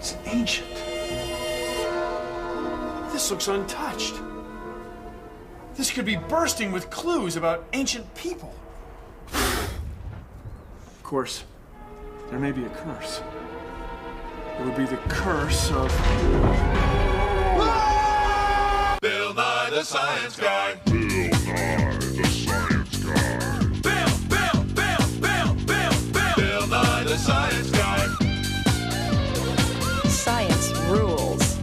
It's ancient. This looks untouched. This could be bursting with clues about ancient people. Of course, there may be a curse. It would be the curse of... Bill Nye the Science Guy. Bill Nye the Science Guy. Bill Nye the Science Guy. Science rules.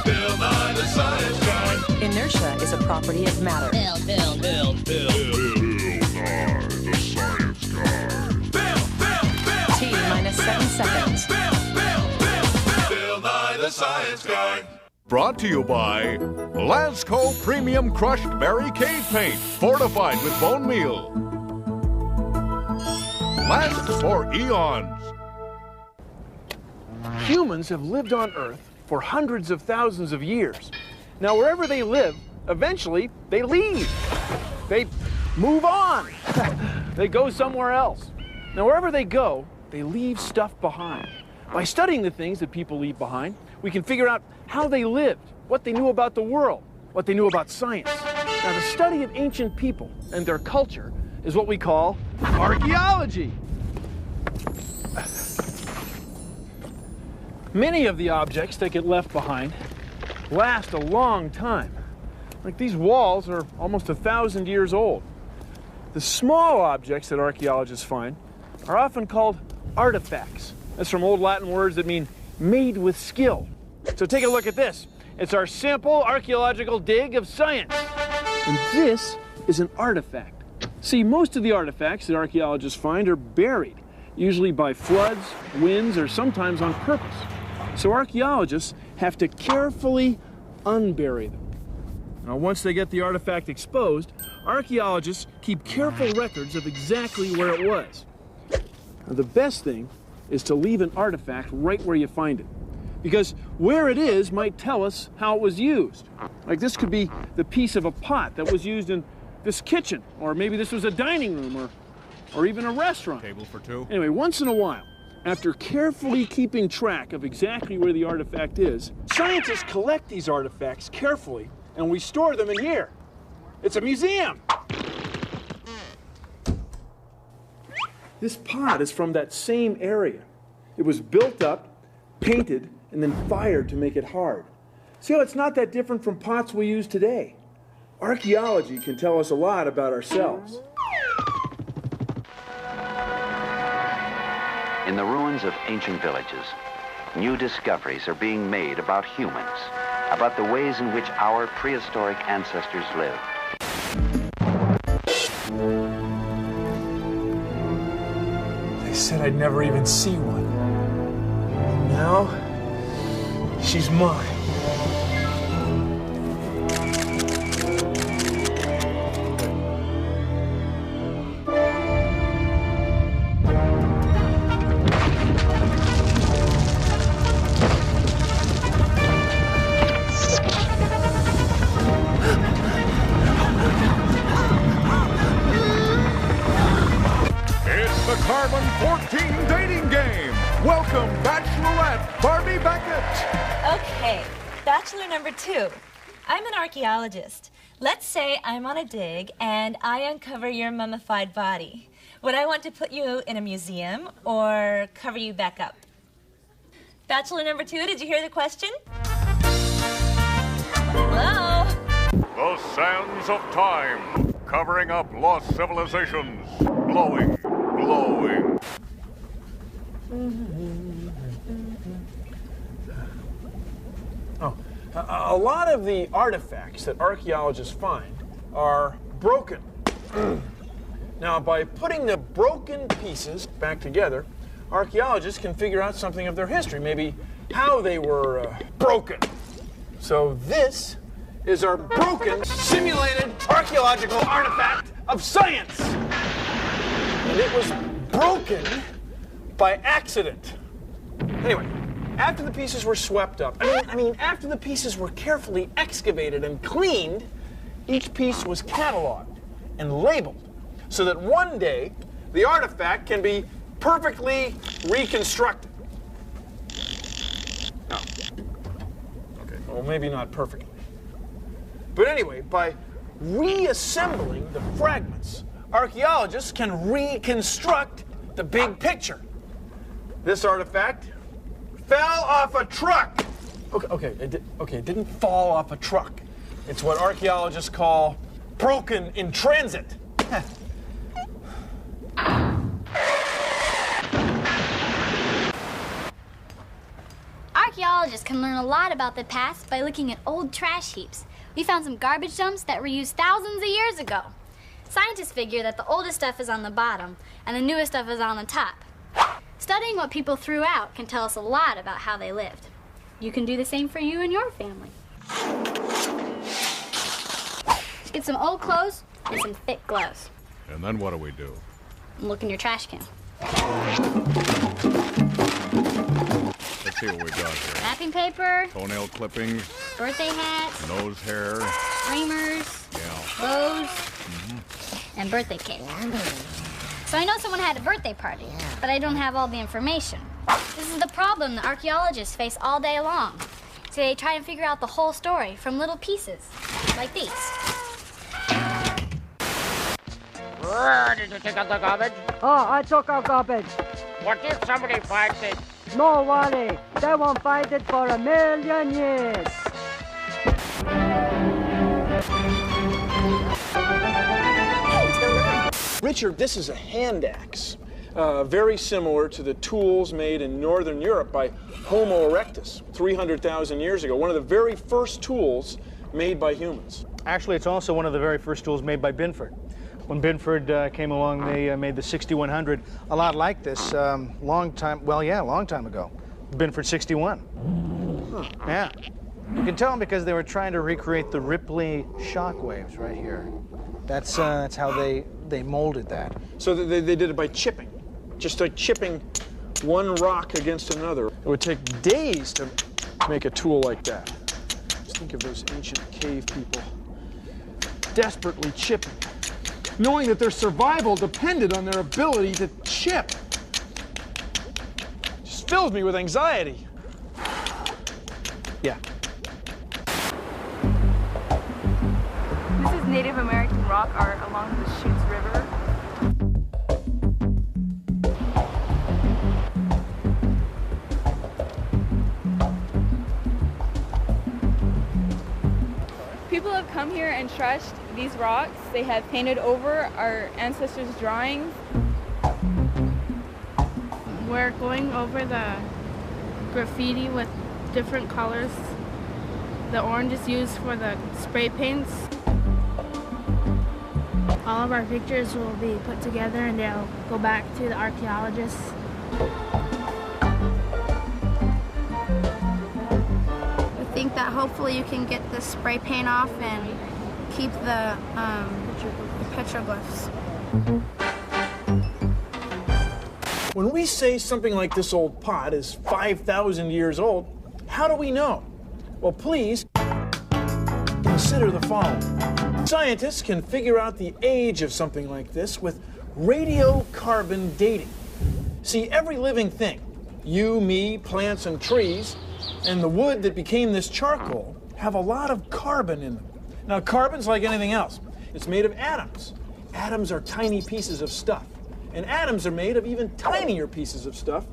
Bill Nye the Science Guy. Inertia is a property of matter. Bill Nye the Science Guy. T minus 7 seconds. Bill Nye the Science Guy. Brought to you by Lasco Premium Crushed Berry Cave Paint, fortified with bone meal. Lasts for eons. Humans have lived on Earth for hundreds of thousands of years. Now, wherever they live, eventually they leave. They move on. They go somewhere else. Now, wherever they go, they leave stuff behind. By studying the things that people leave behind, we can figure out how they lived, what they knew about the world, what they knew about science. Now, the study of ancient people and their culture is what we call archaeology. Many of the objects that get left behind last a long time. Like these walls are almost 1,000 years old. The small objects that archaeologists find are often called artifacts. That's from Old Latin words that mean made with skill. So take a look at this. It's our simple archaeological dig of science. And this is an artifact. See, most of the artifacts that archaeologists find are buried, usually by floods, winds, or sometimes on purpose. So archaeologists have to carefully unbury them. Now, once they get the artifact exposed, archaeologists keep careful records of exactly where it was. Now, the best thing is to leave an artifact right where you find it, because where it is might tell us how it was used. Like this could be the piece of a pot that was used in this kitchen, or maybe this was a dining room, or even a restaurant. Table for two. Anyway, once in a while, after carefully keeping track of exactly where the artifact is, scientists collect these artifacts carefully, and we store them in here. It's a museum. This pot is from that same area. It was built up, painted, and then fired to make it hard. See how it's not that different from pots we use today? Archaeology can tell us a lot about ourselves. In the ruins of ancient villages, new discoveries are being made about humans, about the ways in which our prehistoric ancestors lived. They said I'd never even see one. Now, she's mine. Carbon 14 dating game. Welcome, Bachelorette Barbie Beckett. Okay, bachelor number 2. I'm an archaeologist. Let's say I'm on a dig and I uncover your mummified body. Would I want to put you in a museum or cover you back up? Bachelor number 2, did you hear the question? Hello? The sands of time, covering up lost civilizations, glowing. A lot of the artifacts that archaeologists find are broken. Now, by putting the broken pieces back together, archaeologists can figure out something of their history, maybe how they were broken. So this is our broken, simulated archaeological artifact of science. And it was broken by accident. Anyway, after the pieces were swept up, after the pieces were carefully excavated and cleaned, each piece was cataloged and labeled so that one day the artifact can be perfectly reconstructed. Well, maybe not perfectly. But anyway, by reassembling the fragments, archaeologists can reconstruct the big picture. This artifact fell off a truck. It didn't fall off a truck. It's what archaeologists call broken in transit. Archaeologists can learn a lot about the past by looking at old trash heaps. We found some garbage dumps that were used thousands of years ago. Scientists figure that the oldest stuff is on the bottom and the newest stuff is on the top. Studying what people threw out can tell us a lot about how they lived. You can do the same for you and your family. Get some old clothes and some thick gloves. And then what do we do? Look in your trash can. Let's see what we got here. Wrapping paper, Toenail clippings, birthday hats, nose hair, streamers, yeah. bows, and birthday cake. So I know someone had a birthday party, but I don't have all the information. This is the problem that archaeologists face all day long. So they try and figure out the whole story from little pieces, like these. Did you take out the garbage? Oh, I took out garbage. What if somebody finds it? No worry, they won't find it for a million years. Richard, this is a hand axe, very similar to the tools made in Northern Europe by Homo erectus 300,000 years ago, one of the very first tools made by humans. Actually, it's also one of the very first tools made by Binford. When Binford came along, they made the 6100, a lot like this, long time ago. Binford 61. Huh. Yeah. You can tell them because they were trying to recreate the Ripley shock waves right here. That's how they molded that. So they did it by chipping, just like chipping one rock against another. It would take days to make a tool like that. Just think of those ancient cave people desperately chipping, knowing that their survival depended on their ability to chip. Just fills me with anxiety. Yeah. This is Native American rock art along the Chutes River. People have come here and trashed these rocks. They have painted over our ancestors' drawings. We're going over the graffiti with different colors. The orange is used for the spray paints. All of our pictures will be put together and they'll go back to the archaeologists. I think that hopefully you can get the spray paint off and keep the petroglyphs. When we say something like this old pot is 5,000 years old, how do we know? Well, please consider the following. Scientists can figure out the age of something like this with radiocarbon dating. See, every living thing, you, me, plants, and trees, and the wood that became this charcoal, have a lot of carbon in them. Now, carbon's like anything else. It's made of atoms. Atoms are tiny pieces of stuff. And atoms are made of even tinier pieces of stuff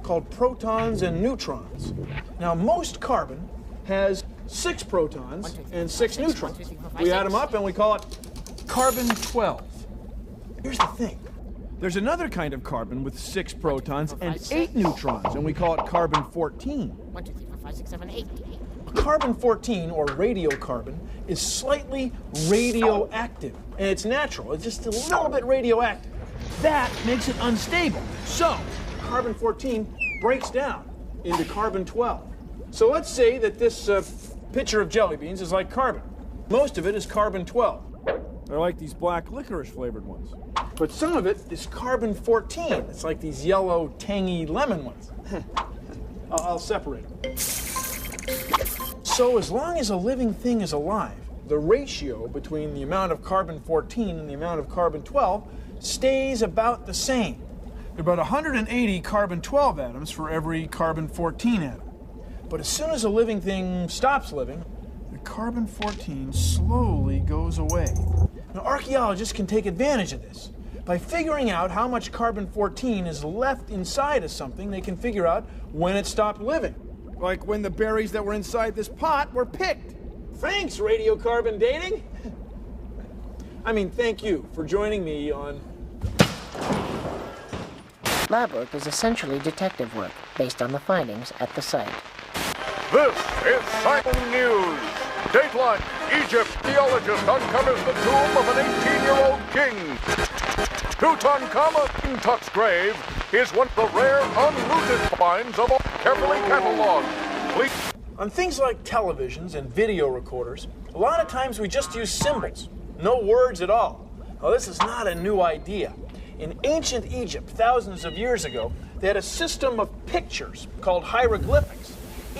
called protons and neutrons. Now, most carbon has 6 protons and 6 neutrons. We add them up and we call it carbon-12. Here's the thing. There's another kind of carbon with 6 protons and 8 neutrons, and we call it carbon-14. 1, 2, 3, 4, 5, 6, 7, 8. Carbon-14, or radiocarbon, is slightly radioactive, and it's natural. It's just a little bit radioactive. That makes it unstable. So, carbon-14 breaks down into carbon-12. So let's say that this pitcher of jelly beans is like carbon. Most of it is carbon-12. They're like these black licorice-flavored ones. But some of it is carbon-14. It's like these yellow, tangy lemon ones. I'll separate them. So as long as a living thing is alive, the ratio between the amount of carbon-14 and the amount of carbon-12 stays about the same. There are about 180 carbon-12 atoms for every carbon-14 atom. But as soon as a living thing stops living, the carbon-14 slowly goes away. Now, archaeologists can take advantage of this. By figuring out how much carbon-14 is left inside of something, they can figure out when it stopped living. Like when the berries that were inside this pot were picked. Thanks, radiocarbon dating. I mean, thank you for joining me on... Lab work is essentially detective work, based on the findings at the site. This is Cycle News. Dateline, Egypt geologist uncovers the tomb of an 18-year-old king. Tutankhamun Tut's grave is one of the rare unlooted finds of all carefully cataloged. On things like televisions and video recorders, a lot of times we just use symbols, no words at all. Now, this is not a new idea. In ancient Egypt, thousands of years ago, they had a system of pictures called hieroglyphics.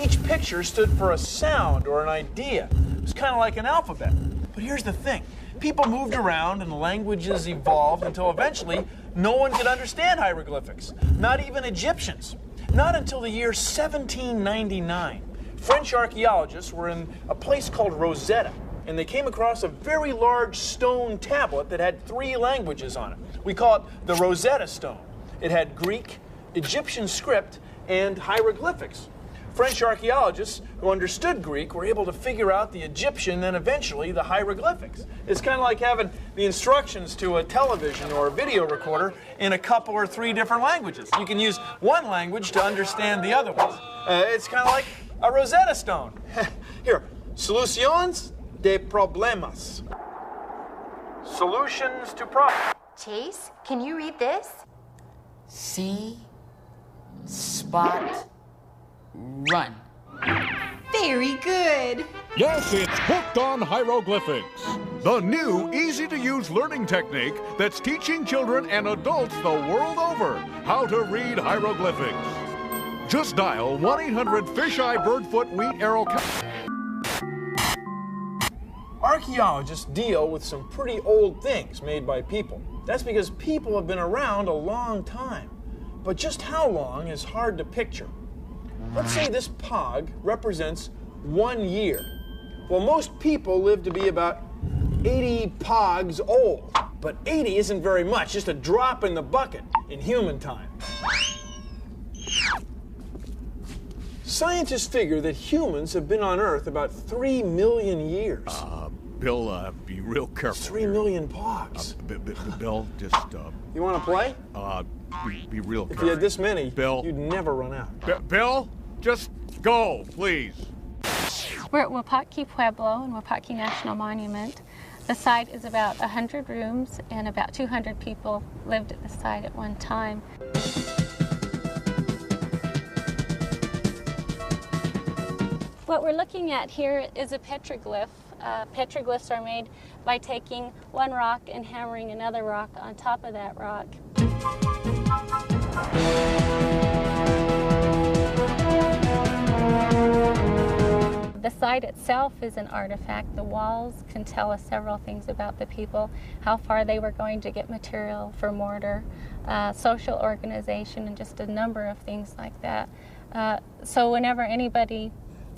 Each picture stood for a sound or an idea. It was kind of like an alphabet. But here's the thing. People moved around and languages evolved until eventually no one could understand hieroglyphics, not even Egyptians. Not until the year 1799. French archaeologists were in a place called Rosetta, and they came across a very large stone tablet that had 3 languages on it. We call it the Rosetta Stone. It had Greek, Egyptian script, and hieroglyphics. French archaeologists who understood Greek were able to figure out the Egyptian and eventually the hieroglyphics. It's kind of like having the instructions to a television or a video recorder in a couple or 3 different languages. You can use one language to understand the other ones. It's kind of like a Rosetta Stone. Here, soluciones de problemas. Solutions to problems. Chase, can you read this? See, spot, run. Very good. Yes, it's Hooked on Hieroglyphics, the new, easy-to-use learning technique that's teaching children and adults the world over how to read hieroglyphics. Just dial 1-800-FISH-EYE-BIRD-FOOT-WHEAT-ARROW. Archaeologists deal with some pretty old things made by people. That's because people have been around a long time. But just how long is hard to picture. Let's say this pog represents 1 year. Well, most people live to be about 80 pogs old. But 80 isn't very much, just a drop in the bucket in human time. Scientists figure that humans have been on Earth about 3 million years. Bill, be real careful. 3 million pogs. Bill, just... You want to play? Be real careful. If you had this many, Bill, you'd never run out. Bill, just go, please. We're at Wapaki Pueblo and Wapaki National Monument. The site is about 100 rooms and about 200 people lived at the site at one time. What we're looking at here is a petroglyph. Petroglyphs are made by taking one rock and hammering another rock on top of that rock. The site itself is an artifact. The walls can tell us several things about the people, how far they were going to get material for mortar, social organization, and just a number of things like that. So whenever anybody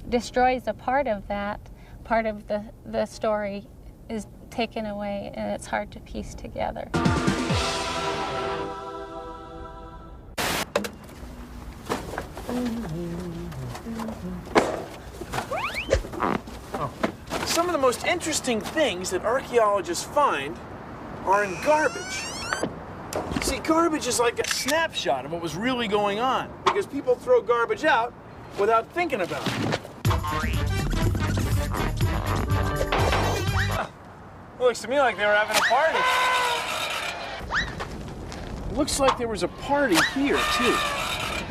destroys a part of that, part of the story is taken away and it's hard to piece together. Some of the most interesting things that archaeologists find are in garbage. See, garbage is like a snapshot of what was really going on because people throw garbage out without thinking about it. Looks to me like they were having a party. Looks like there was a party here, too.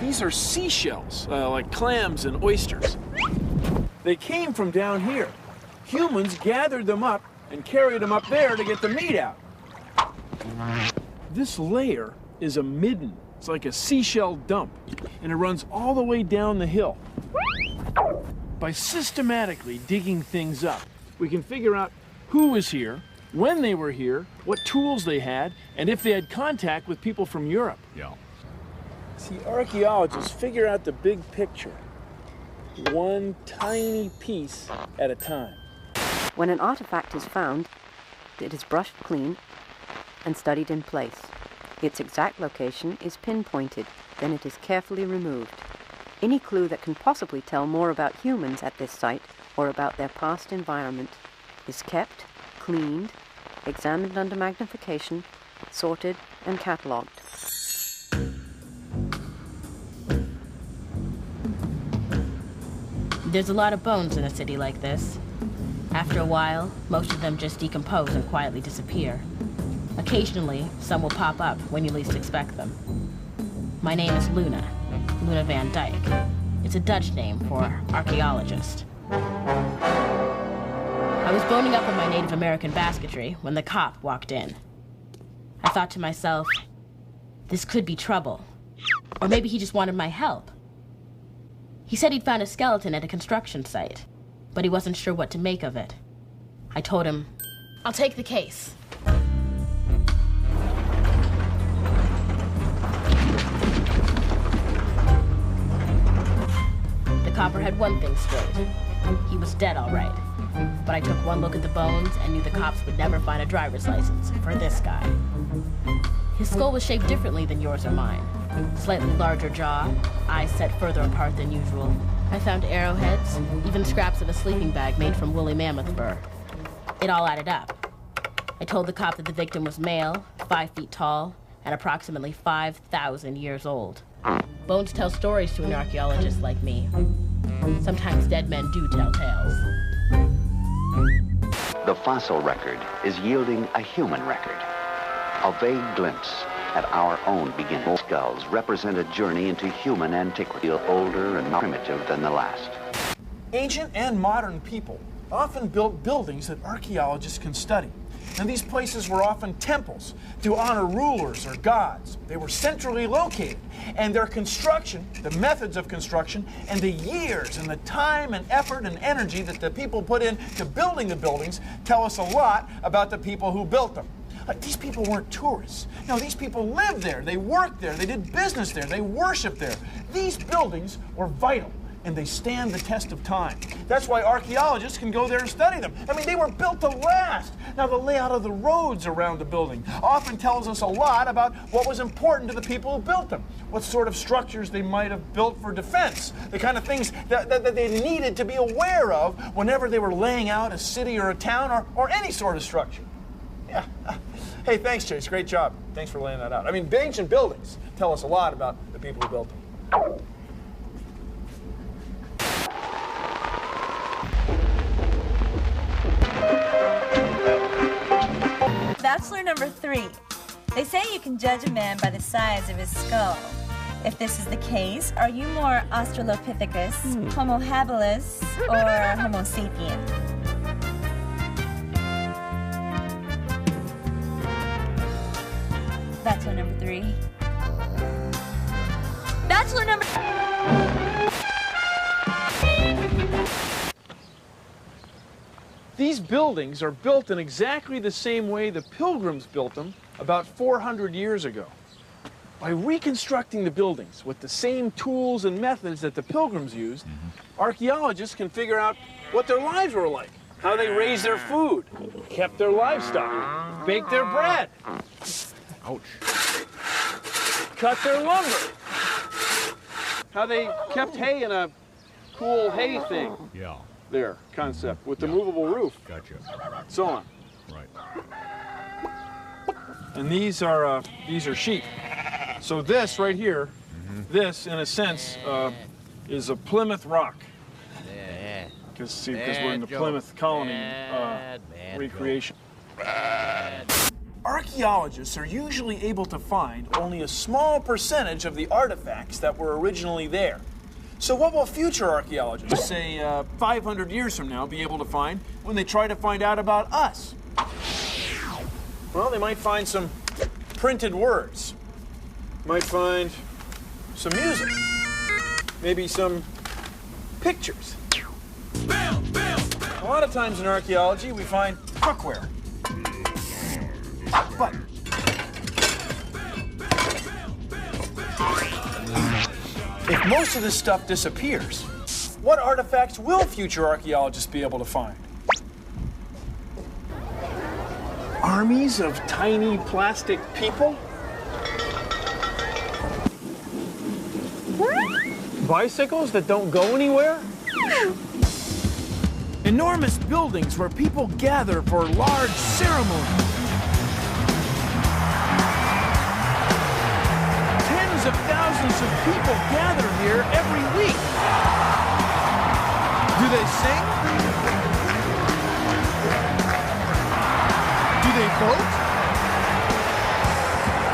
These are seashells, like clams and oysters. They came from down here. Humans gathered them up and carried them up there to get the meat out. This layer is a midden. It's like a seashell dump, and it runs all the way down the hill. By systematically digging things up, we can figure out who was here, when they were here, what tools they had, and if they had contact with people from Europe. Yeah. See, archaeologists figure out the big picture. one tiny piece at a time. When an artifact is found, it is brushed clean and studied in place. Its exact location is pinpointed, then it is carefully removed. Any clue that can possibly tell more about humans at this site or about their past environment is kept, cleaned, examined under magnification, sorted, and catalogued. There's a lot of bones in a city like this. After a while, most of them just decompose and quietly disappear. Occasionally, some will pop up when you least expect them. My name is Luna Van Dyke. It's a Dutch name for archaeologist. I was boning up on my Native American basketry when the cop walked in. I thought to myself, this could be trouble. Or maybe he just wanted my help. He said he'd found a skeleton at a construction site, but he wasn't sure what to make of it. I told him, I'll take the case. The copper had one thing straight. He was dead, all right. But I took one look at the bones and knew the cops would never find a driver's license for this guy. His skull was shaped differently than yours or mine. Slightly larger jaw, eyes set further apart than usual. I found arrowheads, even scraps of a sleeping bag made from woolly mammoth fur. It all added up. I told the cop that the victim was male, 5 feet tall, and approximately 5,000 years old. Bones tell stories to an archaeologist like me. Sometimes dead men do tell tales. The fossil record is yielding a human record. A vague glimpse at our own beginning. Skulls represent a journey into human antiquity, older and more primitive than the last. Ancient and modern people often built buildings that archaeologists can study. And these places were often temples to honor rulers or gods. They were centrally located, and their construction, the methods of construction, and the years and the time and effort and energy that the people put into building the buildings tell us a lot about the people who built them. These people weren't tourists. No, these people lived there, they worked there, they did business there, they worshiped there. These buildings were vital, and they stand the test of time. That's why archaeologists can go there and study them. I mean, they were built to last. Now, the layout of the roads around the building often tells us a lot about what was important to the people who built them, what sort of structures they might have built for defense, the kind of things that they needed to be aware of whenever they were laying out a city or a town or any sort of structure. Yeah. Hey, thanks, Chase. Great job. Thanks for laying that out. I mean, ancient buildings tell us a lot about the people who built them. Bachelor number 3. They say you can judge a man by the size of his skull. If this is the case, are you more Australopithecus, Homo habilis, or Homo sapien? Bachelor number 3. Bachelor number... These buildings are built in exactly the same way the Pilgrims built them about 400 years ago. By reconstructing the buildings with the same tools and methods that the Pilgrims used, archaeologists can figure out what their lives were like, how they raised their food, kept their livestock, baked their bread, cut their lumber, how they kept hay in a cool hay thing. There, concept, with the movable roof. Gotcha. So on. Right. And these are sheep. So this right here, this in a sense is a Plymouth Rock. Because we're in the Plymouth colony recreation. Archaeologists are usually able to find only a small percentage of the artifacts that were originally there. So what will future archaeologists, say 500 years from now, be able to find when they try to find out about us? Well, they might find some printed words. Might find some music. Maybe some pictures. A lot of times in archaeology, we find cookware. But if most of this stuff disappears, What artifacts will future archaeologists be able to find? Armies of tiny plastic people? Bicycles that don't go anywhere? Enormous buildings where people gather for large ceremonies. Tens of thousands of people gather here every week. Do they sing? Do they vote?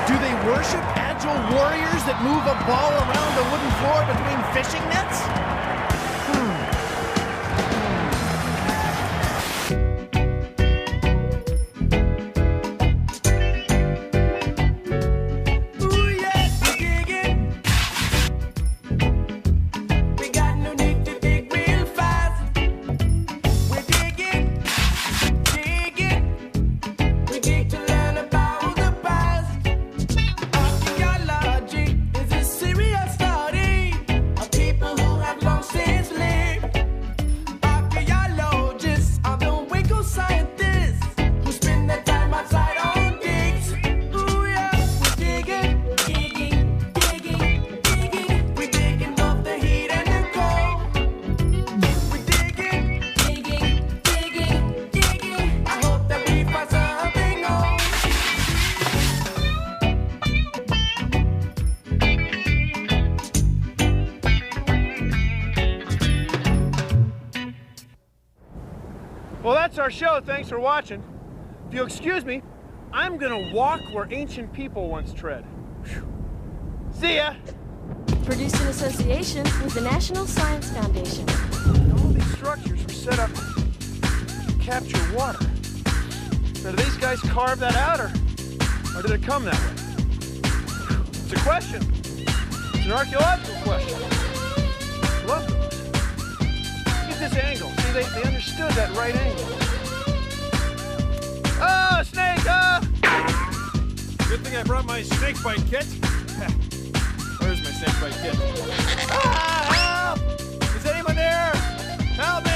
Do they worship agile warriors that move a ball around a wooden floor between fishing nets? Well, that's our show. Thanks for watching. If you'll excuse me, I'm gonna walk where ancient people once tread. Whew. See ya! Produced in association with the National Science Foundation. All these structures were set up to capture water. Now, do these guys carve that out, or did it come that way? It's a question. It's an archaeological question. Love those. Look at this angle. See, they understood that right angle. Oh, snake! Good thing I brought my snake bite kit. Where's my snake bite kit? Ah, help! Is anyone there? Help me!